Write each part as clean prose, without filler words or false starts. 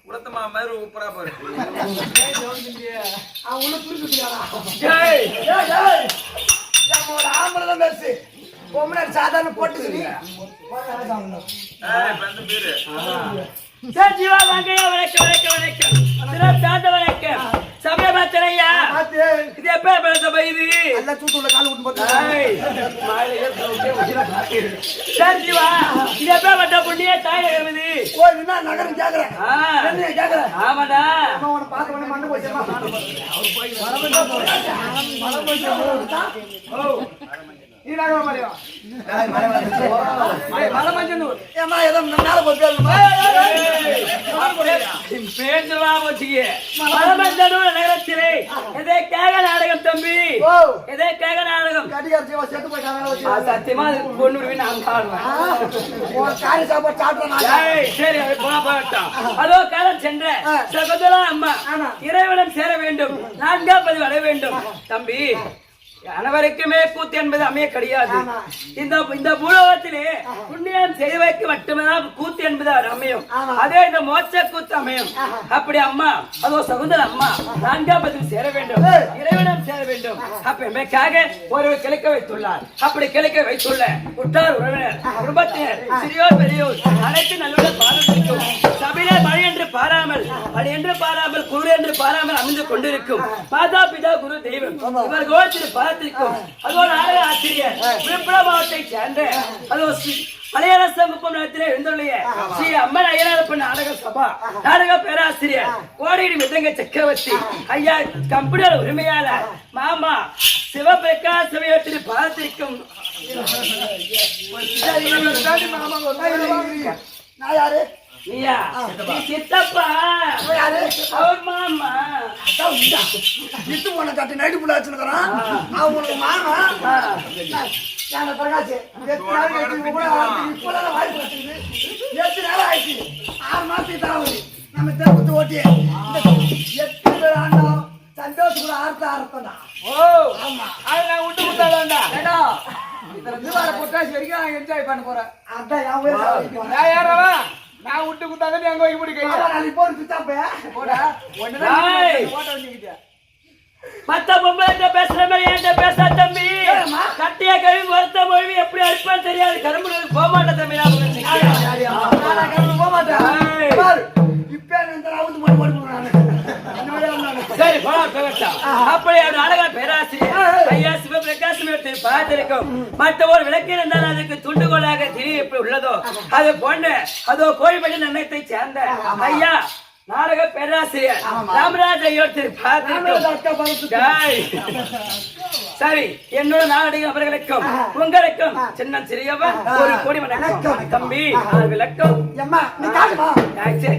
உலத்தமா மாதிரி உப்பரா பாரு ஆம்பளை பேசு பொம்மனை சாதாரண போட்டு ஜீவா வாங்க வணக்கம் வணக்கம் வணக்கம் சிறப்பான வணக்கம் சபை மாத்தனையா இது எப்ப பேச பைது எல்லாம் சூட்டுல கால் விட்டு போட்டு சார் ஜீவா இது எப்ப வந்த புண்ணிய தாய் எழுது ஓ என்ன நகரம் கேக்குறேன் என்ன கேக்குறேன் ஆமாடா அவனை பார்க்க வேண்டிய மண்ணு போச்சேமா நீ நகர மாறியா மரமஞ்சனூர் ஏமா ஏதோ மேல போட்டு பேசுவா போச்சியே மரமஞ்சனூர் நகரத்திலே எதே கேக நாடகம் தம்பி எதே கேக நாடகம் கடிகார ஜீவா செத்து போயிட்டாங்க சத்தியமா பொண்ணுருவி நான் காணுவேன் காரி சாப்பாடு சாப்பிட்டேன் சரி போகட்டும் அதோ காலம் சென்ற சகோதரா அம்மா இறைவனம் சேர வேண்டும் 4ஆம் பதிவு அடைய வேண்டும் தம்பி அனைவருக்குமே கூத்து என்பது அமைய கிடையாது இந்த பூலோகத்திலே புண்ணியம் செய்வதற்கு மட்டும்தான் கூத்து என்பது அமையும் அதே இந்த மோட்ச கூத்து அமையும் அப்படி அம்மா அதோ சகுந்தர அம்மா 4ஆம் பதிவு சேர வேண்டும் இறைவனம் சேர வேண்டும் அப்பக்காக ஒரு கிழக்க வைத்துள்ளார் அப்படி கிழக்க வைத்துள்ள உற்றார் உறவினர் குடும்பத்தினர் சிறியோர் பெரியோர் அனைத்து நல்லுடன் பாராட்டிருக்கும் சபையிலே மழை என்று பாராமல் மழை என்று பாராமல் குரு என்று பாராமல் அமைந்து கொண்டிருக்கும் மாதா பிதா குரு தெய்வம் இவர் கோத்திரு அதோ நாடக ஆசிரியர் விழுப்புரம் மாவட்டத்தை சேர்ந்த அதோ மலையாளசங்குப்பம் நிலத்திலே எழுந்துள்ள ஸ்ரீ அம்மன் ஐயனாரப்பன் நாடக சபா நாடக பேராசிரியர் கோடியின் மிதங்க சக்கரவர்த்தி ஐயா கம்பெனியோட உரிமையாளர் மாமா சிவபிரகாஷ் சமயத்தில் பார்த்திருக்கும் நான் யாரு நீயா சித்தப்பா அவர் மாமா சித்து போன காட்டி நைட்டு புள்ள வச்சிருக்கிறான் அவங்களுக்கு மாமா பிரகாஷ் இப்பதான் வாய்ப்பு வச்சிருக்கு 8 நாள் ஆயிடுச்சு 6 மாசத்துக்கு தான் நம்ம தேர்வு ஓட்டி 8 பேர் ஆண்டோம் சந்தோஷம் கூட ஆர்த்தம் ஆமா அதை நான் விட்டு கொடுத்தாடா வர பொட்டாசி வரைக்கும் நான் என்ஜாய் பண்ண போறேன் அதான் யாரவா நான் விட்டு குத்தாங்க அங்க வைக்க முடியும் போட்டு மத்த பொம்பளை பேசுற மாதிரி என்கிட்ட பேச தம்பி கட்டிய கழுவி வருத்த மொழி எப்படி அடிப்பான்னு தெரியாது கரும்பு போக மாட்டேன் தம்பி போக மாட்டேன் சரி அப்படி நாடக பேராசிரியர் ஐயா சிவபிரகாசம் பார்த்திருக்கும் மற்ற ஒரு விளக்கு இருந்தால் அதுக்கு துண்டுகோலாக திரி எப்படி உள்ளதோ அது போன்ற அதோ கோழிப்பட்டி நன்னத்தை சேர்ந்த ஐயா நாடக பேராசிரியர் ராமராஜ் ஐயோடு சரி என்னோட நாடக அவர்களுக்கும் உங்களுக்கும் சின்ன சிறியவன் ஒரு கோடி வணக்கம் தம்பி விளக்கம் சரி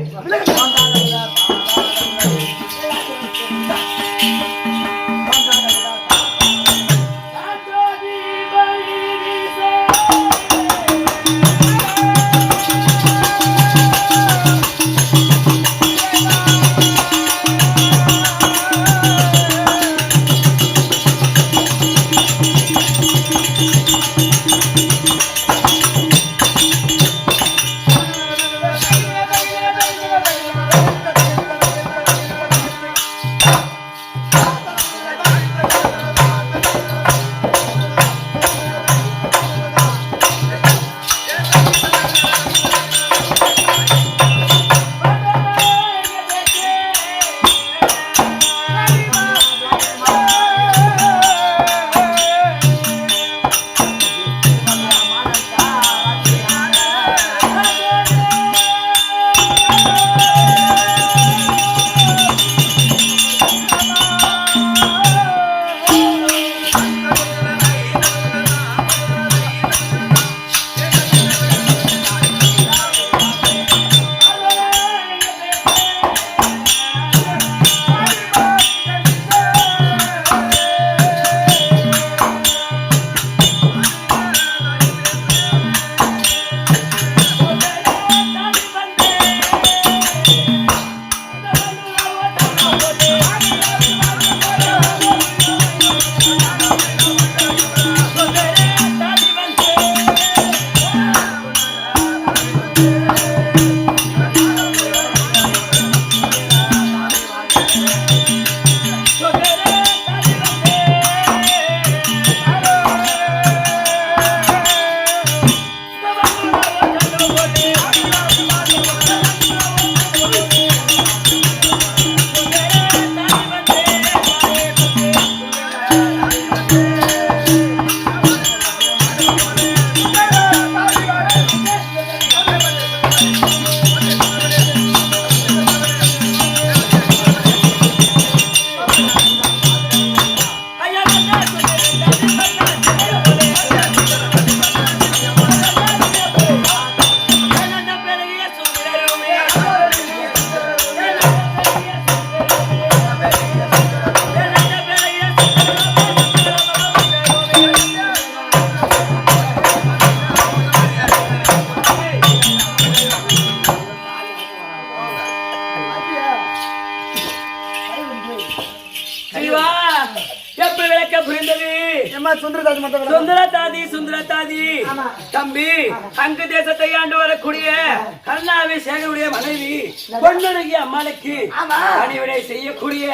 எப்படி விளக்க புரிந்தது? சுந்தர தாதி தம்பி, அங்கு தேசத்தை ஆண்டு வரக்கூடிய கருணாவி சேகருடைய மனைவி பொன்னுடைய அம்மாளுக்கு பணிவிடை செய்யக்கூடிய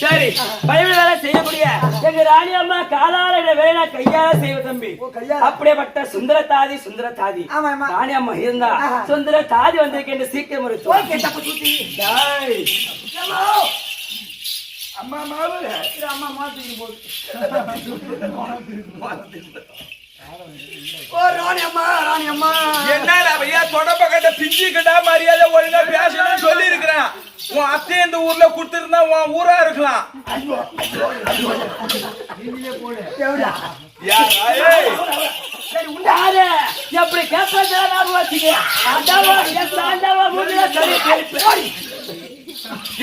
சரி பணிவிடை வேலை செய்யக்கூடிய எங்க ராணி அம்மா காலால வேலை கையால செய்வ தம்பி. அப்படியேப்பட்ட சுந்தர தாதி ராணி அம்மா இருந்தா சுந்தர தாதி வந்திருக்கின்ற சீக்கிரம் ஒரு அம்மா மாவு அம்மா மாத்திக்கு போகுது. ராணி அம்மா என்ன ஐயா தொடப்ப கட்ட பிஞ்சு கட்டா மரியாதை ஒழுங்கா பேசணும்னு சொல்லி இருக்கிறேன். உன் அத்தை இந்த ஊர்ல குடுத்திருந்தா உன் ஊரா இருக்கலாம். எப்படி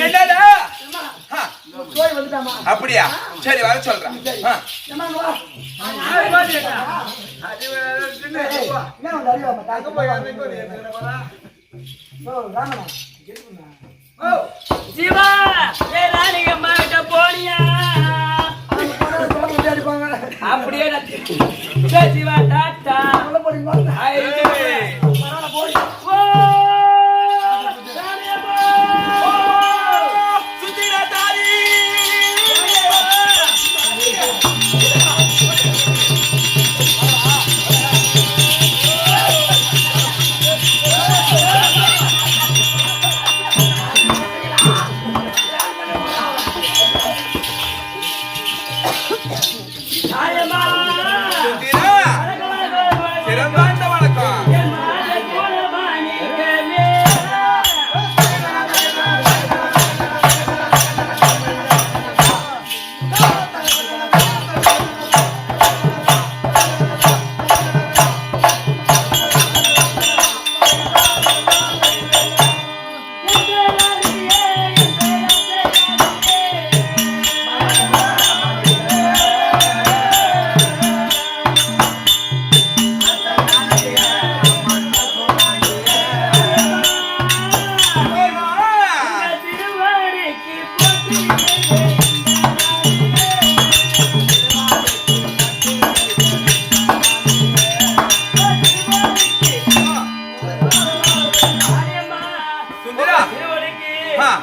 என்னடா அப்படியா? சரி வர சொல்றேன். ஜீவா ராணிகம்மா கிட்ட போனியா? அப்படியே ஜீவா டாட்டா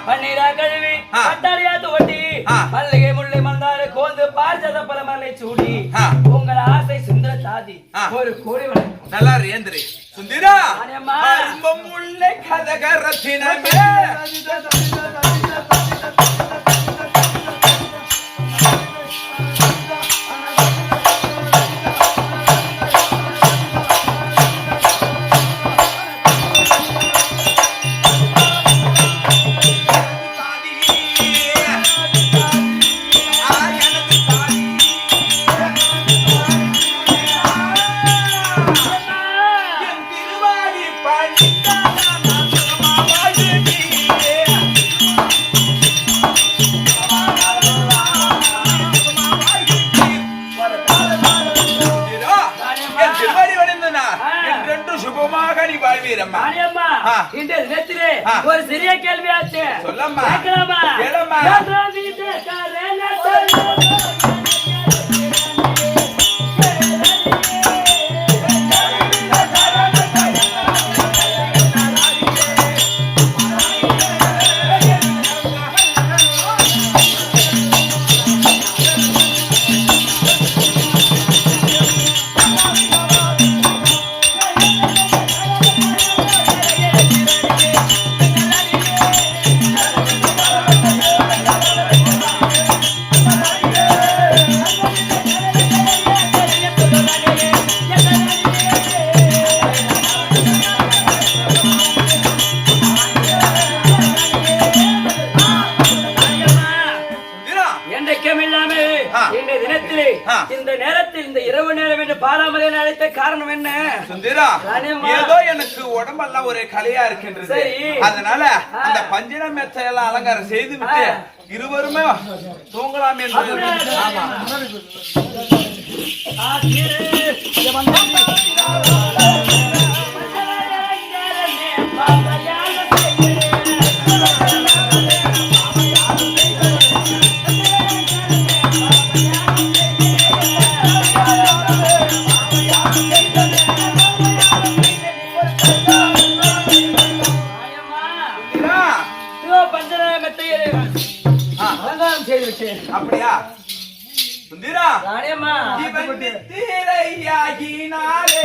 பன்னீரா கழுவி பட்டாளியாத்து ஒட்டி மல்லிகை முல்லை மந்தார கோந்து பார்ஜத பலமலை சூடி உங்கள் ஆசை சுந்தர தாதி ஒரு கோடி வணக்கம். நல்லா ஏந்திரி சுந்தரா முல்லை கதக ரத்தினமே ஒரு சிறிய கேள்வியாச்சு சொல்லம்மா. இந்த நேரத்தில் இந்த இரவு நேரம் என்று பாராமலே அழைத்த காரணம் என்ன சுந்தரா? ஏதோ எனக்கு உடம்பெல்லாம் ஒரு கலையா இருக்கின்றது. அதனால அந்த பஞ்சின மெத்தையெல்லாம் அலங்காரம் செய்து விட்டு இருவருமே தூங்கலாம் என்று. ஆமா அப்படியா சுந்தரா ராணியம்மா இவன் திரையாகினாலே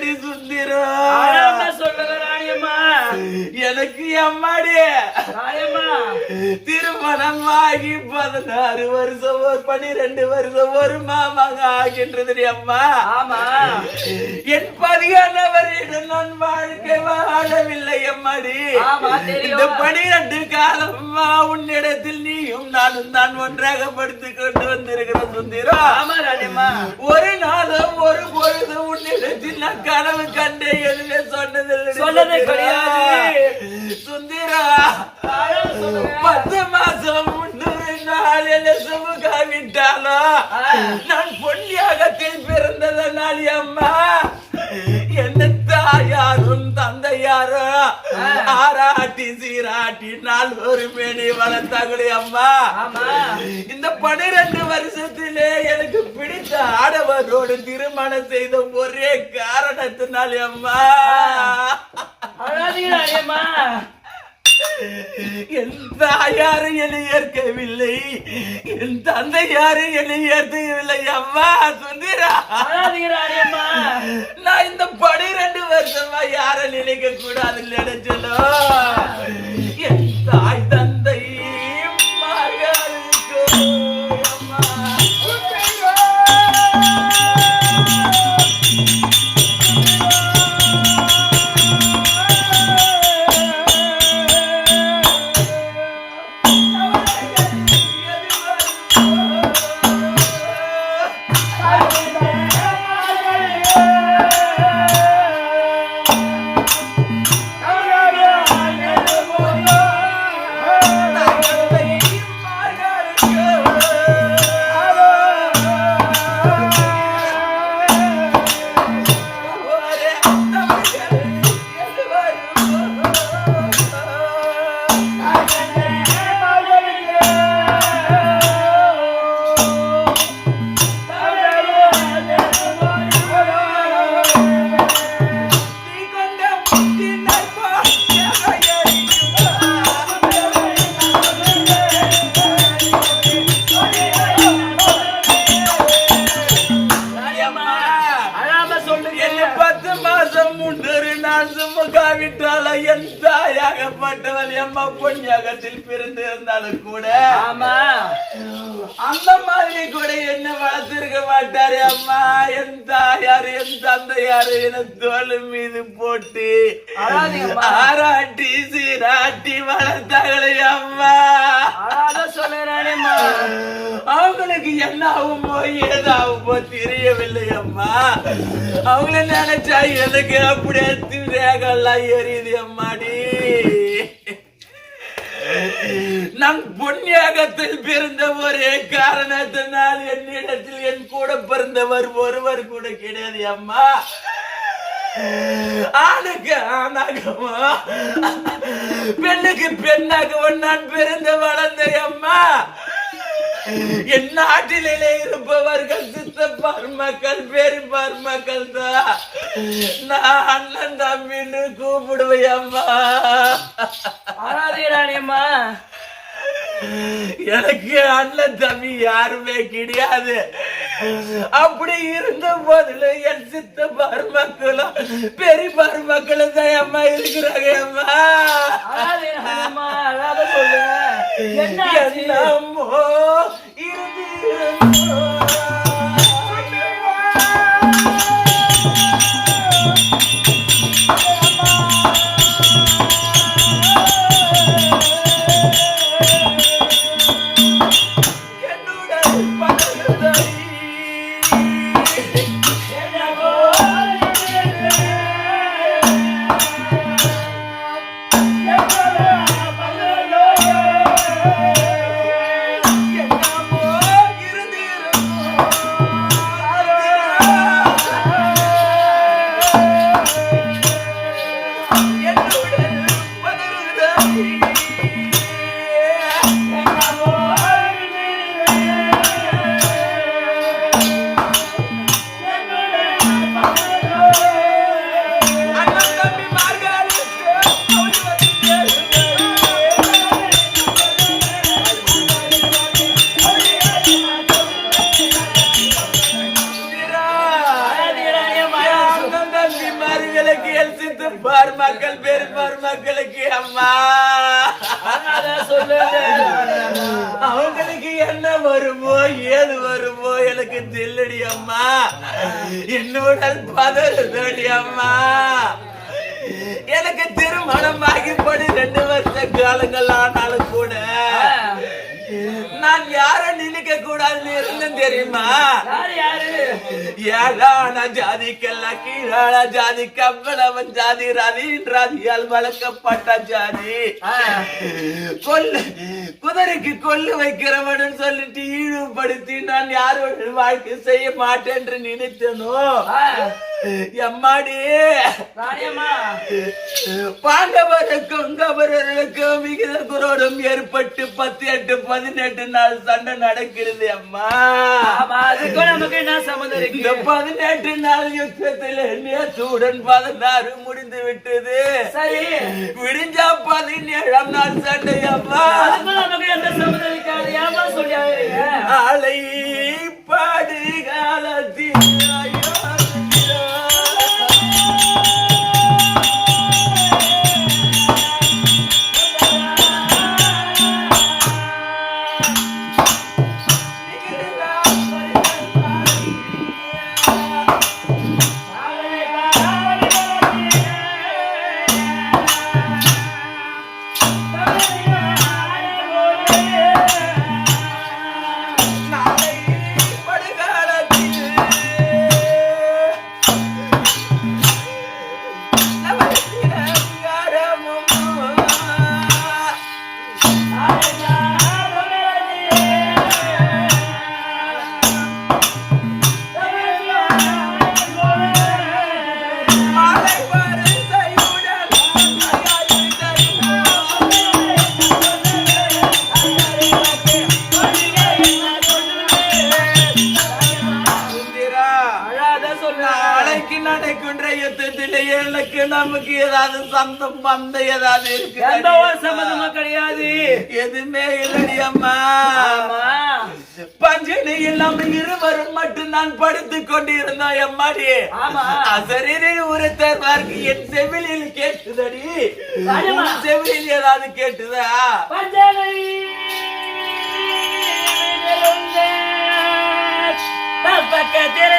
வருஷத்தி சுந்திரம் சொல்லுங்க ராணியம்மா. எனக்கு அம்மாடி திருமணமாகி 16 வருஷம் 12 வருஷம் ஒரு மாமாங்க ஆகின்றது அம்மா. ஆமா, என் பதியானவரிடம் நான் வாழ்க்கை வாழவில்லை அம்மாடி. இந்த 12 காலம்மா உன்னிடத்தில் நீயும் நானும் தான் ஒன்றாக படுத்து கொண்டு வந்திருக்கிற சுந்தரம். ஒரு நாளும் ஒரு பொழுது உன்னிடத்தில் நான் கனவு கண்டே எதுவே சொன்னது கிடையாது சுந்தரா. 10 மாசம் 3 நாள் என்ன சுமுகாவிட்டாலும் நான் பொன்னியாகத்தில் பிறந்ததனால் அம்மா என்ன தாயாரும் தந்தையாரும் ஆராட்டி சீராட்டி நாள் ஒரு மேனி வளர்த்தாங்களே அம்மா. இந்த 12 வருஷத்திலே எனக்கு பிடித்த ஆடவரோடு திருமணம் செய்த ஒரே காரணத்தினால் அம்மா என் தாயாரும் என்னை ஏற்கவில்லை, என் தந்தை யாரும் என்னை ஏற்கவில்லை அம்மா. சுந்தரா நான் இந்த 12 வருஷமா யார நினைக்க கூடாது நினைச்சலோ என் தாய் தந்தை அம்மா. என் தாயாகப்பட்டவள் எம்மா பொன்னியாகத்தில் பிறந்து இருந்தாலும் கூட அந்த மாதிரி கூட என்ன வளர்த்திருக்க மாட்டாரு அம்மா. என் தாயாரு என் தந்தையாரு என தோல் மீது போட்டு ஆராட்டி சீராட்டி வளர்த்தாங்களே அம்மா. அவங்களுக்கு என்ன ஆகுமோ ஏதாகுமோ தெரியவில்லை அம்மா. அவங்கள நினைச்சா எனக்கு அப்படியே திரையெல்லாம் எரியுது அம்மாடி. நான் பொன்னியாகத்தில் பிறந்த ஒரே காரணத்தினால் என்னிடத்தில் என் கூட பிறந்தவர் ஒருவர் கூட கிடையாது அம்மா. ஆணுக்கு ஆணாகவோ பெண்ணுக்கு பெண்ணாகவோ நான் பிறந்து வளர்ந்தேன் அம்மா. என் நாட்டிலே இருப்பவர்கள் சித்தப்பார் மக்கள் பெரியப்பார் மக்கள் தான். நான் அண்ணன் தம்பின்னு கூப்பிடுவேன் அம்மா. எனக்கு அண்ணன் தம்பி யாருமே கிடையாது. அப்படி இருந்த போதுல என் சித்தப்பார் மக்களும் பெரியப்பார் மக்களும் தான் அம்மா இருக்கிறாங்க அம்மா. என்னமோ மக்களுக்கு என் சித்தப்பார் மக்கள் பெருமார் மக்களுக்கு அம்மா சொல்லு அவங்களுக்கு என்ன வருமோ ஏது வருமோ எனக்கு தெரியலடி அம்மா என்னோட பதறி அம்மா எனக்கு திருமணம் ஆகிப்படி 2 வருஷ காலங்கள் ஆனாலும் கூட நான் யார நினைக்க கூடாதுன்னு இருந்தேன் தெரியுமா ஏழான ஜாதிக்கெல்லாம் கீழான ஜாதி கம்பளவன் ஜாதி ரதியால் வளர்க்கப்பட்ட ஜாதி குதிரைக்கு கொல்லு வைக்கிறவன் சொல்லிட்டு ஈடுபடுத்தி நான் யாரோட வாழ்க்கை செய்ய மாட்டேன் என்று நினைத்தனோ எம்மாடி பாண்டவருக்கும் கௌரவர்களுக்கும் விகித குரோடம் ஏற்பட்டு 18 நாள் சண்டை நடக்கிறது அம்மா. அதுக்கு நமக்கு என்ன சம்மந்தம் இருக்கு? இந்த 18 நாள் யுத்தத்தில் நேற்றுடன் 16 முடிந்து விட்டது. சரி விடிஞ்சா 17ஆம் நாள் சண்டை அம்மா. அதுக்கு நமக்கு என்ன சம்மந்தம் இருக்காது? ஏமா சொல்லியாங்க ஆலை பாடு காலத்தில் நமக்கு ஏதாவது சந்தம் பந்த ஏதாவது இருக்கு? எந்த ஒரு சம்பந்தமா கிடையாது, எதுவுமே இல்லடி அம்மா. பஞ்சனை இல்லாம இருவரும் மட்டும் நான் படுத்துக் கொண்டிருந்தோம் எம்மாடி. அசரீரில் ஒருத்தர் என் செவிலில் கேட்டுதடி, செவிலில் ஏதாவது கேட்டுதா? பக்கத்தில்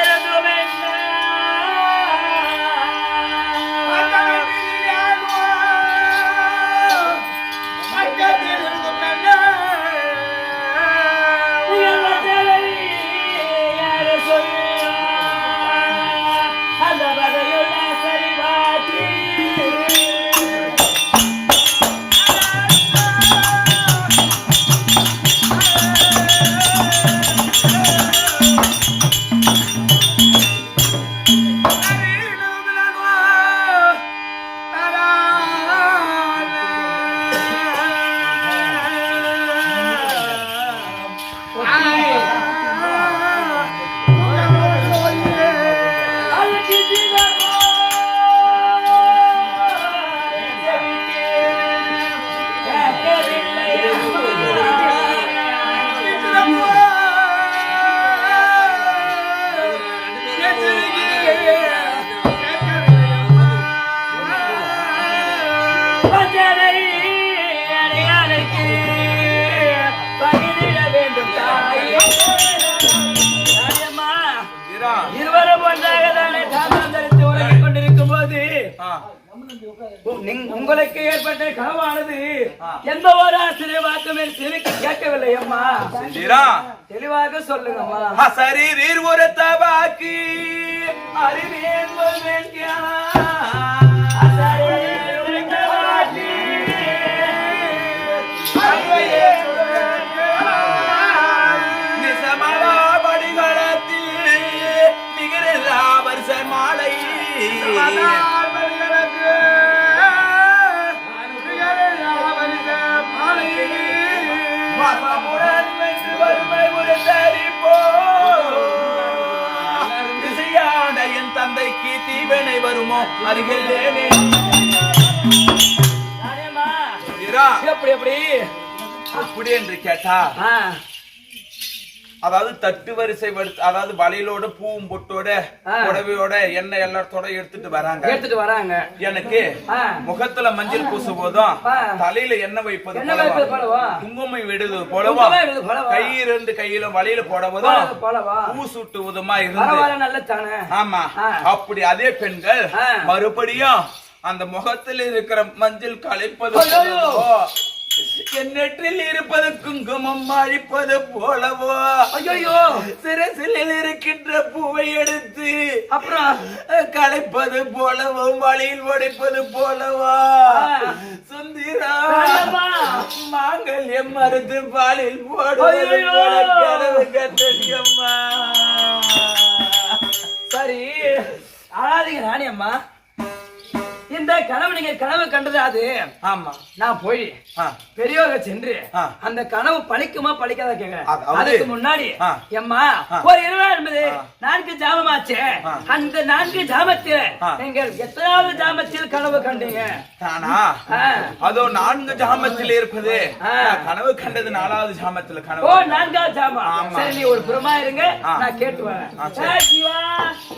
இருவரும் ஒன்றாக தானே தாமந்தரித்து உறங்கிக் கொண்டிருக்கும் போது உங்களுக்கு ஏற்பட்ட கனவானது எந்த ஒரு ஆசிரியர் வாக்குமே செவிக்கு கேட்கவில்லை அம்மா. தெளிவாக சொல்லுங்கம்மா. சரீர் ஒரு தபாக்கி அறிவேன் மாலை என் தந்தைக்கு தீவினை வருமோ அருகில் எப்படி எப்படி அப்படி என்று கேட்டா அதாவது தட்டு வரிசை அதாவது வளையலோட பூவும் பொட்டோட புடவையோட எண்ணெய் எல்லாத்தோட எடுத்துட்டு வராங்க எனக்கு முகத்துல மஞ்சள் பூசு போதும் தலையில எண்ணெய் வைப்பது குங்குமம் விடுவது போலவா கை ரெண்டு கையில வளையல போடுவதும் பூ சுட்டுவதுமா இருந்து ஆமா அப்படி அதே பெண்கள் மறுபடியும் அந்த முகத்தில் இருக்கிற மஞ்சள் கலைப்பது என் நெற்றில் இருப்பது குங்குமம் அழிப்பது போலவோ ஐயோ சிரசில் இருக்கின்ற பூவை எடுத்து அப்புறம் கலைப்பது போலவோ வழியில் ஒடைப்பது போலவோ சுந்தரா மாங்கல்யம் மறுத்து பாலில் போடுவது போல கனவு கண்டடியம்மா. சரி ஆளாதீங்க ராணி அம்மா, இந்த கனவு நீங்க கனவு கண்டது அது ஆமா. நான் போய் பெரியவர்கள் சென்று அந்த கனவு பழிக்குமா பழிக்காத கேக்குறேன். அதுக்கு முன்னாடி எம்மா ஒரு 4 ஜாமமாச்சு. அந்த 4 ஜாமத்தில் நீங்கள் எத்தனாவது ஜாமத்தில் கனவு கண்டீங்க? அதோ 4 ஜாமத்தில் இருப்பது கனவு கண்டது 4வது ஜாமத்தில் கனவு. ஓ 4வது ஜாமா. சரி நீ ஒரு புறமா இருங்க, நான் கேட்டு வரேன்.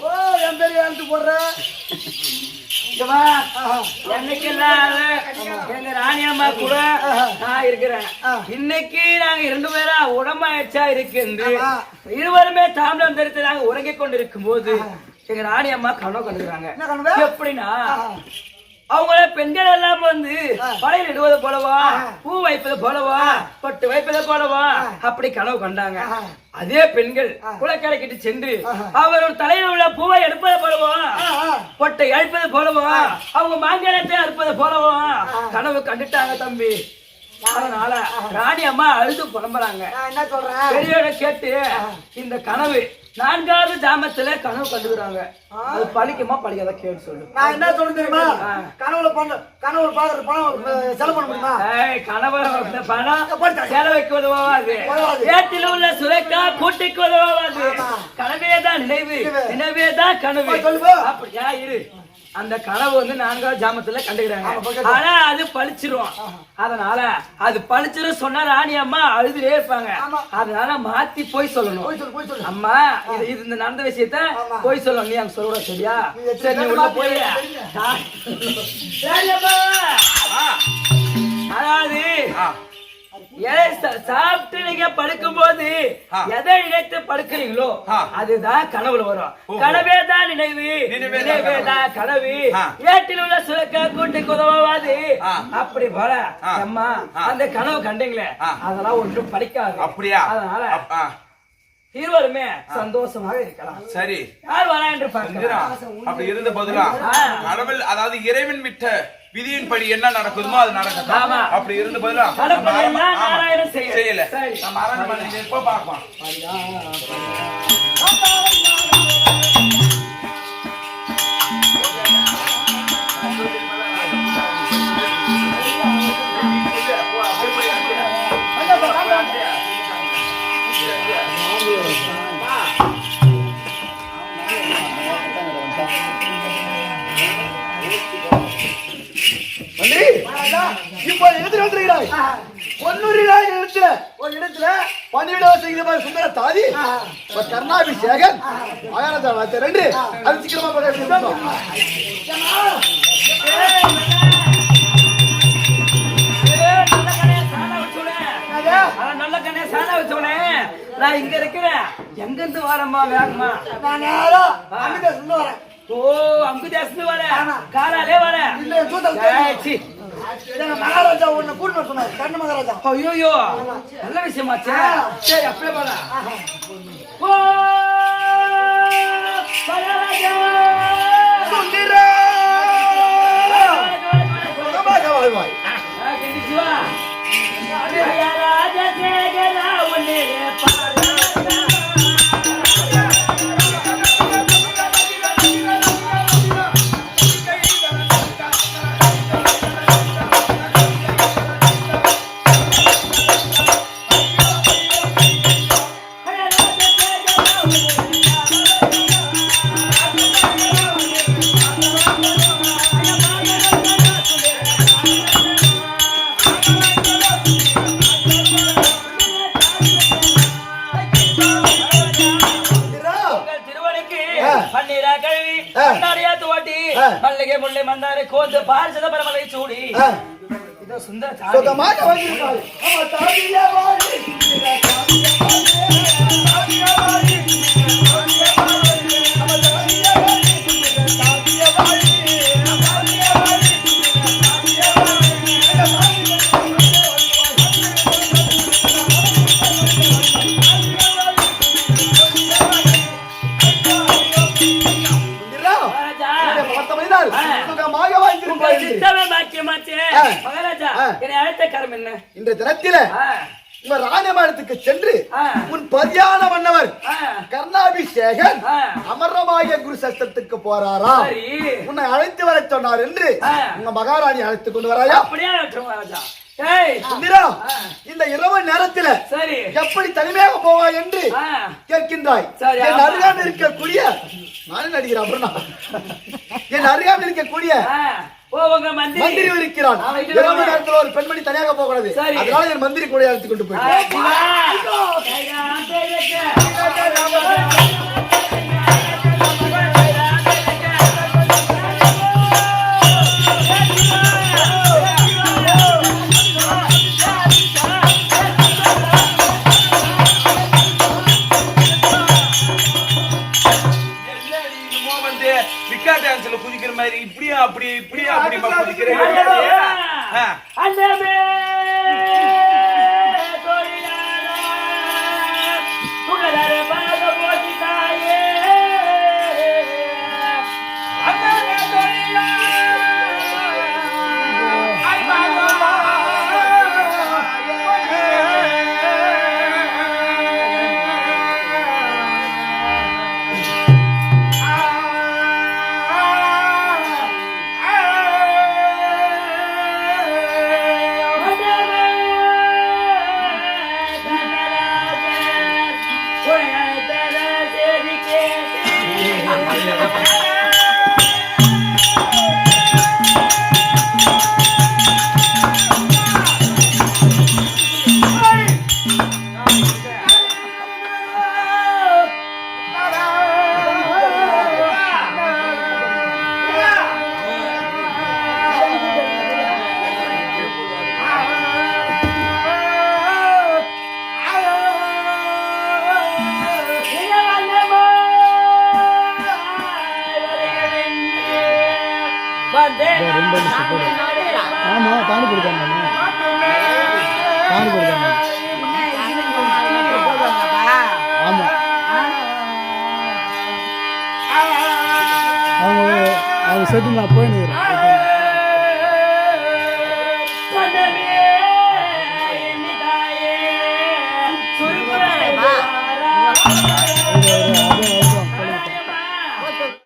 ஓ எம்பெரியாந்து போடுறேன் எங்க ராணி அம்மா கூட நான் இருக்கிறேன். இன்னைக்கு நாங்க 2 பேரா உடம்பாய்ச்சா இருக்கு. இருவருமே தாம்பரம் தரித்து நாங்க உறங்கிக் கொண்டிருக்கும் போது எங்க ராணி அம்மா கனவு கண்டுக்கிறாங்க. எப்படின்னா அவங்கள பெண்கள் எல்லாம் வந்து படையில் இடுவது போலவா, பூ வைப்பது போலவா, பொட்டு வைப்பது போலவா அப்படி கனவு கண்டாங்க. அதே பெண்கள் குளக்கரைக்கிட்டு சென்று அவரோட தலையில் உள்ள பூவை எடுப்பது போலவா, பொட்டை அழிப்பது போலவா, அவங்க மாங்கலத்தை அறுப்பது போலவா கனவு கண்டுட்டாங்க தம்பி. அதனால ராணி அம்மா அழுது புலம்புறாங்க. என்ன சொல்றேன் பெரியவரை கேட்டு இந்த கனவு 4வது ஜாமத்துல கனவு கண்டுக்கிறாங்க. அது பழிக்குமா பழிக்காத கேட்டு சொல்லு. நான் என்ன சொல்றேன் தெரியுமா? கனவுல பாக்குற பணம் செலவு பண்ண முடியுமா? கனவு பணம் செலவைக்கு உதவாது. ஏட்டில் உள்ள சுரைக்கா கூட்டிக்கு உதவாது. கனவேதான் நினைவு, நினைவேதான் கனவு. அப்படியா இரு. அந்த கனவு வந்து 4வது ஜாமத்துல கண்டுக்கிறாங்க. ஆனா அது பழிச்சிரும். அதனால அது பழிச்சிரும் சொன்னா ராணி அம்மா அழுதுலே இருப்பாங்க. அதனால மாத்தி போய் சொல்லணும். அம்மா இது இந்த நடந்த விஷயத்த போய் சொல்லணும். நீ அங்க சொல்ல சரியா? சரி நீ உள்ள போய் அதாவது சாப்பிட்டு நீங்க படுக்கும் போது எதை நினைத்து படுக்கிறீங்களோ அதுதான் கனவுல வரும். கனவேதான் நினைவு, நினைவேதான் கனவு. ஏட்டில் உள்ள சுரக்க கூட்டி குதவாது அப்படி போல அம்மா அந்த கனவு கண்டீங்களே அதெல்லாம் ஒன்றும் படிக்காது. அப்படியா? அதனால இருவருமே சந்தோஷமாக இருக்கலாம். சரி யார் வரா என்று பார்க்கலாம். அப்படி இருந்த போதுலா கடவுள் அதாவது இறைவன் விட்ட விதியின்படி என்ன நடக்குதுமோ அது நடக்கும். அப்படி இருந்த போதுலா செய்யல. நம்ம அரண்மனையில இருப்போம் பார்ப்போம். இப்போ எழுத்து எழுதுகிறாய் பொன்னுரிலாய் எழுத்துல ஒரு இடத்துல பன்னிரண்டு செய்கிற சுந்தர தாதி ஒரு கர்ணாபிஷேகன் 1002 அது சீக்கிரமா நல்ல கண்ணே சாணா வச்சோனே நான் இங்க இருக்கிறேன். எங்க இருந்து வரமா வேகமா? நான் நேரா அங்குதேசம் வரேன். ஓ அங்குதேசம் வரேன். காராலே வரேன். இல்ல சூதம் மகாராஜா உன்னை கூட்டு சொன்னார். கண்ண மகாராஜா. ஐயோ நல்ல விஷயமாச்சே. சரி அப்படியே போல. ஓ மகாராஜா சுந்தரா வாழ்வாய். ராஜா சேகரா உன்னே முல்லை மந்தாரை கோந்து பால் சிதம்பரமலை சூடி இதோ சுந்தர சாமி சுத்தமாக வந்திருக்காள். ஆமா, தாதியே வாடி, தாதியே வாடி, தாதியே வாடி, தாதியே வாடி, ஆமா, தாதியே வாடி, தாதியே வாடி, தாதியே வாடி, தாதியே இந்த தினத்தில உங்க ராஜமாடத்துக்கு சென்று உன் பதியான மன்னவர் கர்ணாபிஷேகன் அமரமாய குரு சஸ்திரத்துக்கு போறாரா உன்னை அழைத்து வர சொன்னார் என்று உங்க மகாராணி அழைத்துக் கொண்டு வராயா? சுந்தரா, இந்த இரவு நேரத்தில் எப்படி தனிமையாக போவாய் என்று கேட்கின்றாய். என் அருகாமல் இருக்கக்கூடிய நானும் நடிகிறேன். அப்புறம் என் அருகாமல் இருக்கக்கூடிய மந்திரி இருக்கிறான். இரவு நேரத்தில் ஒரு பெண்மணி தனியாக போக கூடாது. அதனால என் மந்திரி கூட அழைத்து கொண்டு போய் குதிக்கிற மாதிரி இப்படியா அப்படி இப்படியா அப்படி குதிக்கிறேன். செட்டுங்களா போயின்னு சுருக்குற